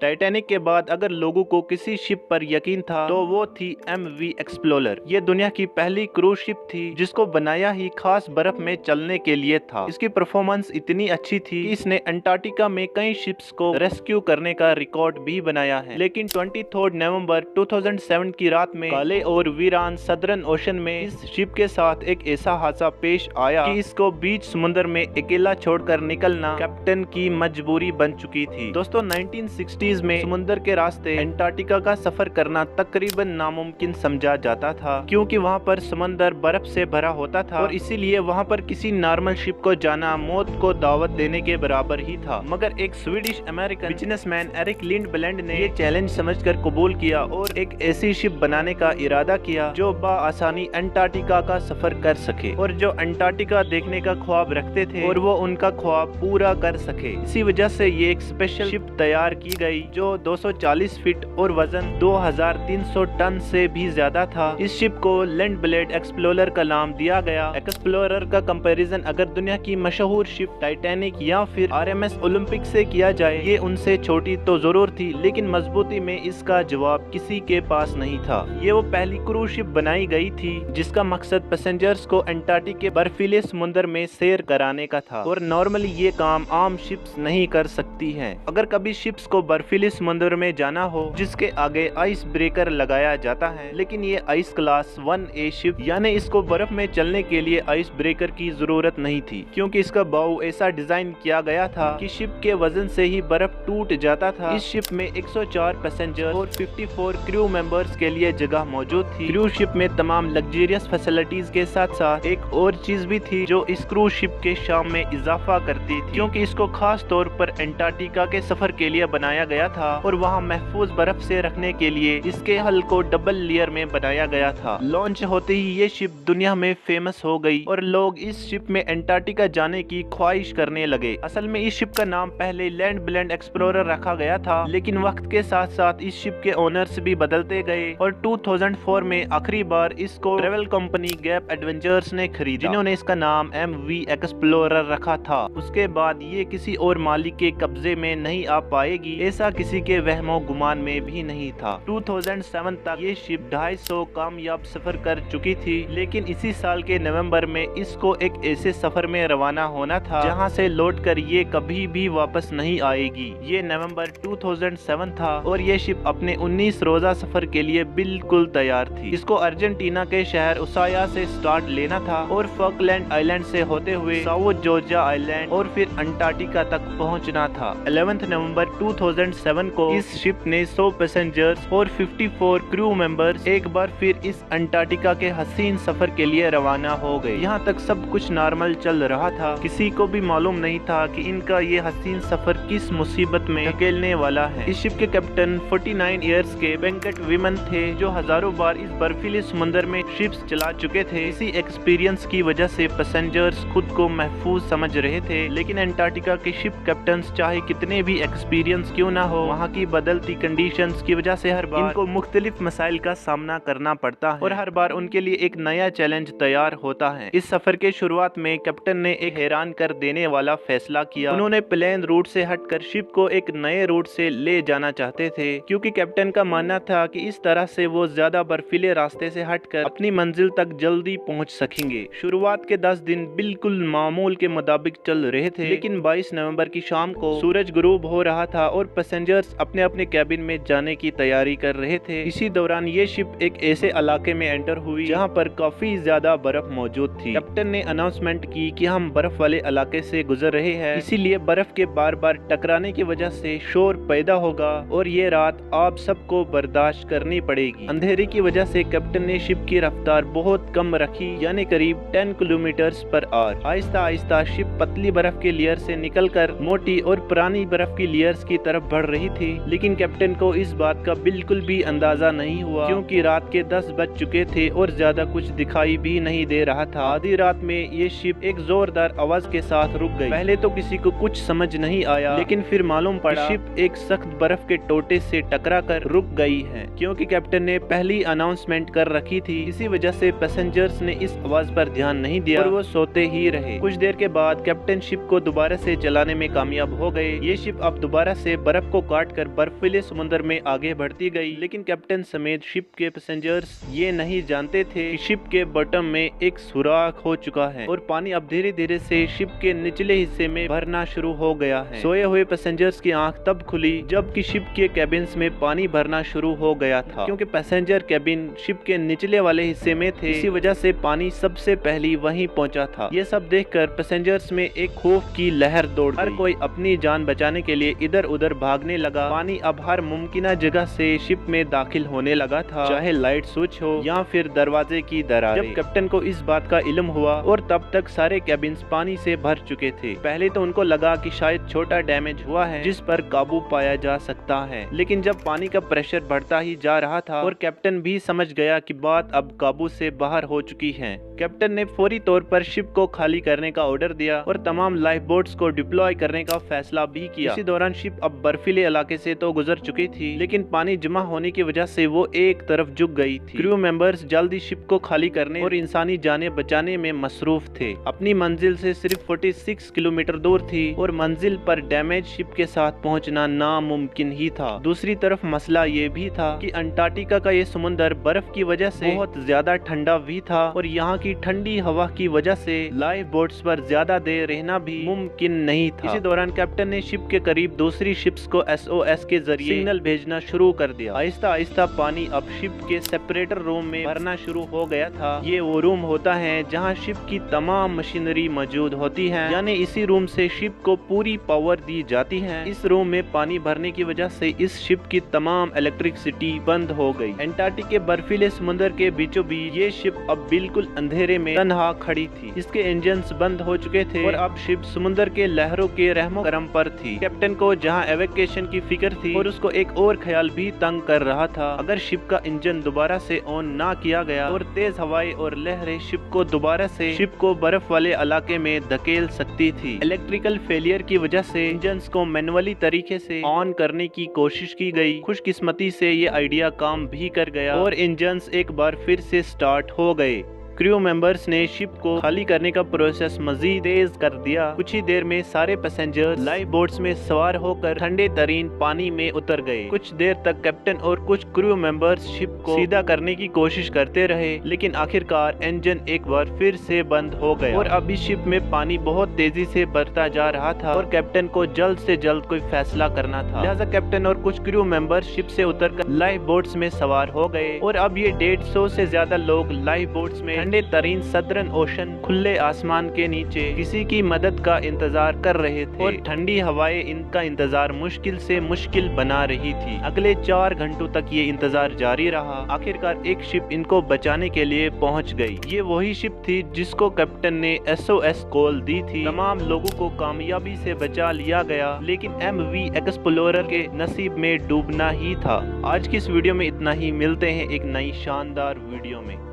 Titanic के बाद अगर लोगों को किसी शिप पर यकीन था तो वो थी MV एक्सप्लोरर। ये दुनिया की पहली क्रूज शिप थी जिसको बनाया ही खास बर्फ में चलने के लिए था। इसकी परफॉर्मेंस इतनी अच्छी थी कि इसने अंटार्कटिका में कई शिप्स को रेस्क्यू करने का रिकॉर्ड भी बनाया है। लेकिन 23 नवंबर 2007 की रात में काले और वीरान सदर्न ओशन में इस शिप के साथ एक ऐसा हादसा पेश आया कि इसको बीच समुद्र में अकेला छोड़कर निकलना कैप्टन की मजबूरी बन चुकी थी। दोस्तों 1960s में समुद्र के रास्ते अंटार्कटिका का सफर करना तकरीबन नामुमकिन समझा जाता था, क्योंकि वहाँ पर समंदर बर्फ से भरा होता था और इसीलिए वहाँ पर किसी नॉर्मल शिप को जाना मौत को दावत देने के बराबर ही था। मगर एक स्वीडिश अमेरिकन बिजनेसमैन एरिक लिंडब्लेंड ने ये चैलेंज समझकर कबूल किया और एक ऐसी शिप बनाने का इरादा किया जो बआसानी अंटार्कटिका का सफर कर सके और जो अंटार्कटिका देखने का ख्वाब रखते थे और वो उनका ख्वाब पूरा कर सके। इसी वजह से ये एक स्पेशल शिप तैयार की गई जो 240 फीट और वजन 2300 टन से भी ज्यादा था। इस शिप को लिंडब्लेंड एक्सप्लोरर का नाम दिया गया। एक्सप्लोरर का कंपैरिजन अगर दुनिया की मशहूर शिप टाइटैनिक या फिर RMS ओलंपिक से किया जाए, ये उनसे छोटी तो जरूर थी लेकिन मजबूती में इसका जवाब किसी के पास नहीं था। ये वो पहली क्रूज शिप बनाई गई थी जिसका मकसद पैसेंजर्स को अंटार्कटिका के बर्फीले समुद्र में सैर कराने का था और नॉर्मली ये काम आम शिप्स नहीं कर सकती हैं। अगर कभी शिप्स को बर्फीले समुद्र में जाना हो जिसके आगे आइस ब्रेकर लगाया जाता है, लेकिन ये आइस क्लास 1A शिप यानी इसको बर्फ में चलने के लिए आइस ब्रेकर की जरूरत नहीं थी, क्योंकि इसका बाउ ऐसा डिजाइन किया गया था कि शिप के वजन से ही बर्फ टूट जाता था। इस शिप में 104 पैसेंजर और 54 क्रू मेंबर्स के लिए जगह मौजूद थी। क्रूज शिप में तमाम लग्जरियस फैसिलिटीज के साथ साथ एक और चीज भी थी जो इस क्रूज शिप के शान में इजाफा करती थी, क्योंकि इसको खास तौर पर अंटार्कटिका के सफर के लिए बनाया गया था और वहाँ महफूज बर्फ से रखने के लिए इसके हल को डबल लेयर में बनाया गया था। लॉन्च होते ही ये शिप दुनिया में फेमस हो गई और लोग इस शिप में अंटार्कटिका जाने की ख्वाहिश करने लगे। असल में इस शिप का नाम पहले लिंडब्लेंड एक्सप्लोरर रखा गया था, लेकिन वक्त के साथ साथ इस शिप के ओनर्स भी बदलते गए और 2004 में आखिरी बार इसको ट्रेवल कंपनी गैप एडवेंचर्स ने खरीदा, जिन्होंने इसका नाम MV एक्सप्लोरर रखा था। उसके बाद ये किसी और मालिक के कब्जे में नहीं आ पाएगी, ऐसा किसी के वहमो गुमान में भी नहीं था। 2007 तक ये शिप 250 कामयाब सफर कर चुकी थी, लेकिन इसी साल के नवंबर में इसको एक ऐसे सफर में रवाना होना था जहां से लौटकर ये कभी भी वापस नहीं आएगी। ये नवंबर 2007 था और ये शिप अपने 19 रोजा सफर के लिए बिल्कुल तैयार थी। इसको अर्जेंटीना के शहर उसाया से स्टार्ट लेना था और फॉकलैंड आइलैंड से होते हुए साउथ जॉर्जिया आइलैंड और फिर अंटार्कटिका तक पहुंचना था। 11 नवंबर 2007 को इस शिप ने 100 पैसेंजर्स और 54 क्रू मेंबर्स एक बार फिर इस अंटार्कटिका के हसीन सफर के लिए रवाना हो गए। यहाँ तक सब कुछ नॉर्मल चल रहा था, किसी को भी मालूम नहीं था कि इनका ये हसीन सफर किस मुसीबत में धकेलने वाला है। इस शिप के कैप्टन 49 इयर्स के वेंकट विमन थे, जो हजारों बार इस बर्फीले समुद्र में शिप्स चला चुके थे। इसी एक्सपीरियंस की वजह से पैसेंजर्स खुद को महफूज समझ रहे थे, लेकिन अंटार्कटिका के शिप कैप्टन्स चाहे कितने भी एक्सपीरियंस क्यों ना हो, वहाँ की बदलती कंडीशंस की वजह से हर बार इनको मुख्तलिफ मसाइल का सामना करना पड़ता है और हर बार उनके लिए एक नया चैलेंज तैयार होता है। इस सफर के शुरुआत में कैप्टन ने एक हैरान कर देने वाला फैसला किया। उन्होंने प्लेन रूट से हटकर शिप को एक नए रूट से ले जाना चाहते थे, क्योंकि कैप्टन का मानना था कि इस तरह से वो ज्यादा बर्फीले रास्ते से हटकर अपनी मंजिल तक जल्दी पहुंच सकेंगे। शुरुआत के 10 दिन बिल्कुल मामूल के मुताबिक चल रहे थे, लेकिन 22 नवंबर की शाम को सूरज गुरूब हो रहा था और पैसेंजर्स अपने अपने कैबिन में जाने की तैयारी कर रहे थे। इसी दौरान ये शिप एक ऐसे इलाके में एंटर हुई जहाँ पर काफी ज्यादा बर्फ मौजूद थी। कैप्टन ने अनाउंसमेंट की कि हम बर्फ वाले इलाके से गुजर रहे हैं, इसीलिए बर्फ के बार बार टकराने की वजह से शोर पैदा होगा और ये रात आप सबको बर्दाश्त करनी पड़ेगी। अंधेरे की वजह से कैप्टन ने शिप की रफ्तार बहुत कम रखी, यानी करीब 10 kilometre per hour. Aahista Aahista ship पतली बर्फ के लेयर से निकलकर मोटी और पुरानी बर्फ की लेयर्स की तरफ बढ़ रही थी, लेकिन कैप्टन को इस बात का बिल्कुल भी अंदाजा नहीं हुआ, क्योंकि रात के 10 बज चुके थे और ज्यादा कुछ दिखाई भी नहीं दे रहा था। आधी रात में ये शिप एक जोरदार आवाज के साथ रुक गई। पहले तो किसी को कुछ समझ नहीं आया, लेकिन फिर मालूम पड़ा शिप एक सख्त बर्फ के टोटे से टकराकर रुक गई है, क्योंकि कैप्टन ने पहली अनाउंसमेंट कर रखी थी। इसी वजह से पैसेंजर्स ने इस आवाज पर ध्यान नहीं दिया और वो सोते ही रहे। कुछ देर के बाद कैप्टन शिप को दोबारा से चलाने में कामयाब हो गए। ये शिप अब दोबारा से बर्फ को काट कर बर्फीले समुद्र में आगे बढ़ती गई। लेकिन कैप्टन समेत शिप के पैसेंजर्स ये नहीं जानते थे कि शिप के बॉटम में एक सुराख हो चुका है और पानी अब धीरे धीरे से शिप के निचले हिस्से में भरना शुरू हो गया है। सोए हुए पैसेंजर्स की आंख तब खुली जबकि शिप के कैबिन्स में पानी भरना शुरू हो गया था, क्योंकि पैसेंजर कैबिन शिप के निचले वाले हिस्से में थे। इसी वजह से पानी सबसे पहले वहीं पहुंचा था। ये सब देखकर पैसेंजर्स में एक खौफ की लहर दौड़ गई। हर कोई अपनी जान बचाने के लिए इधर उधर भागने लगा। पानी अब हर मुमकिन जगह से शिप में दाखिल होने लगा था, चाहे लाइट स्विच हो या फिर दरवाजे की दरारें। जब कैप्टन को इस बात का इल्म हुआ और तब तक सारे कैबिन्स पानी से भर चुके थे, पहले तो उनको लगा कि शायद छोटा डैमेज हुआ है जिस पर काबू पाया जा सकता है। लेकिन जब पानी का प्रेशर बढ़ता ही जा रहा था और कैप्टन भी समझ गया कि बात अब काबू से बाहर हो चुकी है, कैप्टन ने फौरी तौर पर शिप को खाली करने का ऑर्डर दिया और तमाम लाइफ बोट्स को डिप्लॉय करने का फैसला भी किया। इसी दौरान शिप अब बर्फीले इलाके से तो गुजर चुकी थी, लेकिन पानी जमा होने की वजह से वो एक तरफ झुक गई थी। क्रू मेंबर्स जल्दी शिप को खाली करने और इंसानी जानें बचाने में मसरूफ थे। अपनी मंजिल से सिर्फ 46 किलोमीटर दूर थी और मंजिल पर डैमेज शिप के साथ पहुंचना नामुमकिन ही था। दूसरी तरफ मसला ये भी था कि अंटार्कटिका का ये समुंदर बर्फ की वजह से बहुत ज्यादा ठंडा भी था और यहाँ की ठंडी हवा की वजह से लाइफ बोट्स पर ज्यादा देर रहना भी मुमकिन नहीं था। इसी दौरान कैप्टन ने शिप के करीब दूसरी शिप्स को SOS के जरिए सिग्नल भेजना शुरू कर दिया। आहिस्ता आहिस्ता पानी अब शिप के सेपरेटर रूम में भरना शुरू हो गया था। ये वो रूम होता है जहाँ शिप की तमाम मशीनरी मौजूद होती है, यानी इसी रूम से शिप को पूरी पावर दी जाती है। इस रूम में पानी भरने की वजह से इस शिप की तमाम इलेक्ट्रिसिटी बंद हो गई। अंटार्कटिका के बर्फीले समुद्र के बीचों बीच ये शिप अब बिल्कुल अंधेरे में तन्हा खड़ी थी। इसके इंजन्स बंद हो चुके थे और अब शिप समुद्र के लहरों के रहमो करम पर थी। कैप्टन को जहां एवेक्यूएशन की फिक्र थी और उसको एक और ख्याल भी तंग कर रहा था, अगर शिप का इंजन दोबारा से ऑन ना किया गया और तेज हवाएं और लहरें शिप को दोबारा से शिप को बर्फ वाले इलाके में धकेल सकती थी। इलेक्ट्रिकल फेलियर की वजह से इंजन्स को मैनुअली तरीके से ऑन करने की कोशिश की गई। खुशकिस्मती से ये आइडिया काम भी कर गया और इंजन्स एक बार फिर से स्टार्ट हो गए। क्रू मेंबर्स ने शिप को खाली करने का प्रोसेस मजीद तेज कर दिया। कुछ ही देर में सारे पैसेंजर लाइफ बोट्स में सवार होकर ठंडे तरीन पानी में उतर गए। कुछ देर तक कैप्टन और कुछ क्रू मेंबर्स शिप को सीधा करने की कोशिश करते रहे, लेकिन आखिरकार इंजन एक बार फिर से बंद हो गया और अभी शिप में पानी बहुत तेजी से बढ़ता जा रहा था और कैप्टन को जल्द से जल्द कोई फैसला करना था। लिहाजा कैप्टन और कुछ क्रू मेंबर्स शिप से उतरकर लाइफ बोट्स में सवार हो गए और अब ये 150 से ज्यादा लोग लाइफ बोट्स में ठंडे तरीन सदर्न ओशन खुले आसमान के नीचे किसी की मदद का इंतजार कर रहे थे और ठंडी हवाएं इनका इंतजार मुश्किल से मुश्किल बना रही थी। अगले 4 घंटों तक ये इंतजार जारी रहा। आखिरकार एक शिप इनको बचाने के लिए पहुंच गई। ये वही शिप थी जिसको कैप्टन ने SOS कॉल दी थी। तमाम लोगों को कामयाबी से बचा लिया गया, लेकिन MV एक्सप्लोरर के नसीब में डूबना ही था। आज की इस वीडियो में इतना ही। मिलते हैं एक नई शानदार वीडियो में।